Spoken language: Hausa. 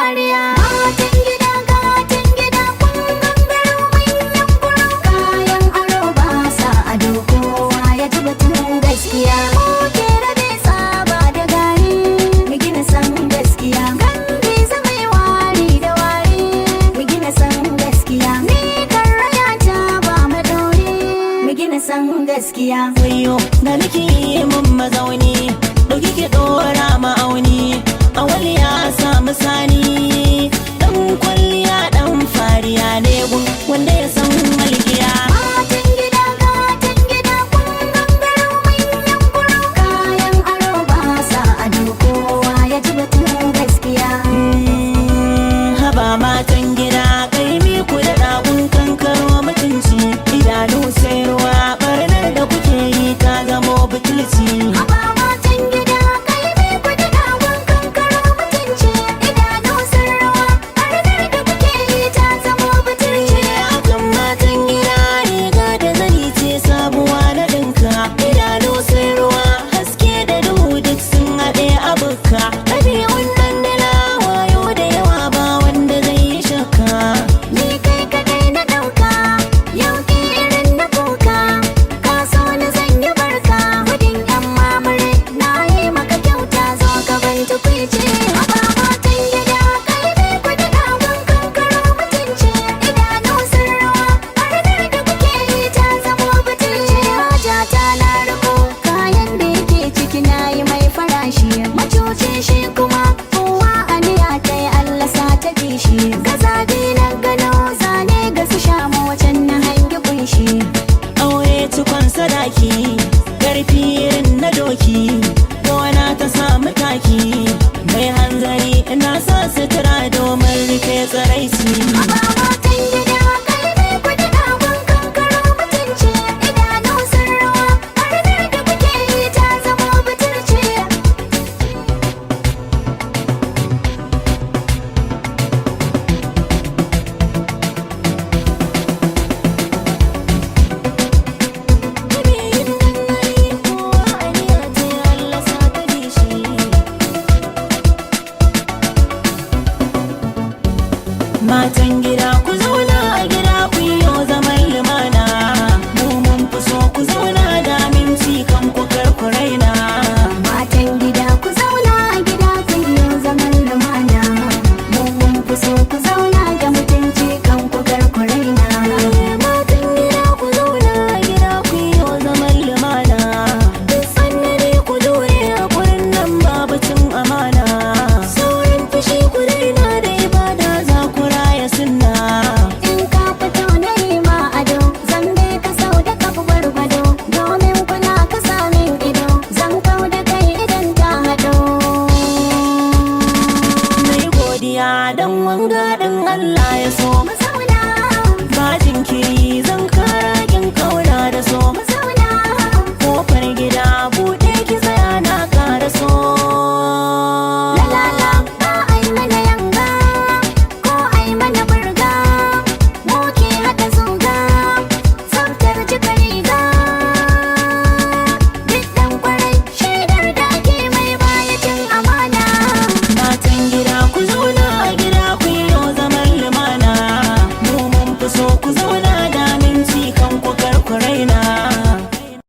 dariya. Matan gida gatan gida kun gangaro manyan kuro. Kayan aro ba sa ado kowa ya ji batun gaskiya. Muke rabe tsaba da gari mu gina san gaskiya. Gambi zama wari da wari mu gina san gaskiya. Ni kan raya ta ba madori mu gina san gaskiya. Wayo da nake yi mun mazauni ɗauki ki ɗora ma'auni. Awali ya samu sani ɗan kwalliya ɗan fariya ne gun wanda ya san malkiya. Matan gida gatan gida kun gangaro manyan kuro. Kayan aro ba sa ado kowa ya ji batun gaskiya. Haba matan gida kai mi ku da ɗagun kankaro mutunci. Idanu sai ruwa ɓarnar da kuke yi ta zamo butulci. Haba matan gida kai me ku da dagon kankaro mutunci. Idanu sun rawa ɓarnar da kuke yi ta zamo butulci. Akan matan gida riga da zani ce sabuwa na ɗinka. Idanu sai ruwa haske da duhu duk sun haɗe a bukka. Ɗabi'un dandana wayo da yawa ba wanda zai yi shakka. Ni kai kadai na ɗauka yau ki irin na kuka. Ka so ni zan yi barka gudun yan mamure na yi maka kyauta zo ka ban tukwici. Haba matan gida kai me ku da dagon kankaro mutunci. Idanu sun rawa ɓarnar da kuke yi ta zamo butulci. Haja ta na riko kayan da yake ciki na yi mai farashi. Macuci shi kuma kowa aniya ta yi Allah sa ta bi shi. Gazabi na gano zane ga su shamu wacan na hangi kunshi. Aure cikon sadaki ƙarfi irin na doki. Gona ta samu taki mai hanzari ina sa sutura domin rufe tsaraici. Haba matan gida kai me ku da dagon kankaro mutunci. Idanu sun rawa ɓarnar da kuke yi ta zamo butulci. Ɗabi'un dandali kowa aniya ce Allah sa ta bi shi. Matan gida ku zauna a gida ku yi zaman lumana. Mu mun fi so ku zauna da minti kan ku kar ku raina. Matan gida ku zauna a gida ku yi zaman lumana. Mu mun fi so ku zauna da mutunci kan ku kar ku raina. Matan gida ku zauna a gida ku yi zaman lumana. Duk sannare ku dore a gurin nan babu cin amana. Saurin fushi ku daina da ibada za ku raya sunna. In ka fito na yi ma ado zan bi ka sau da kafa gwargwado. Domin kula ka samin ido zan kau da kai idan ta haɗo. Mai godiya dan wanga din Allah ya so. Mu zauna Ba jinkiri zan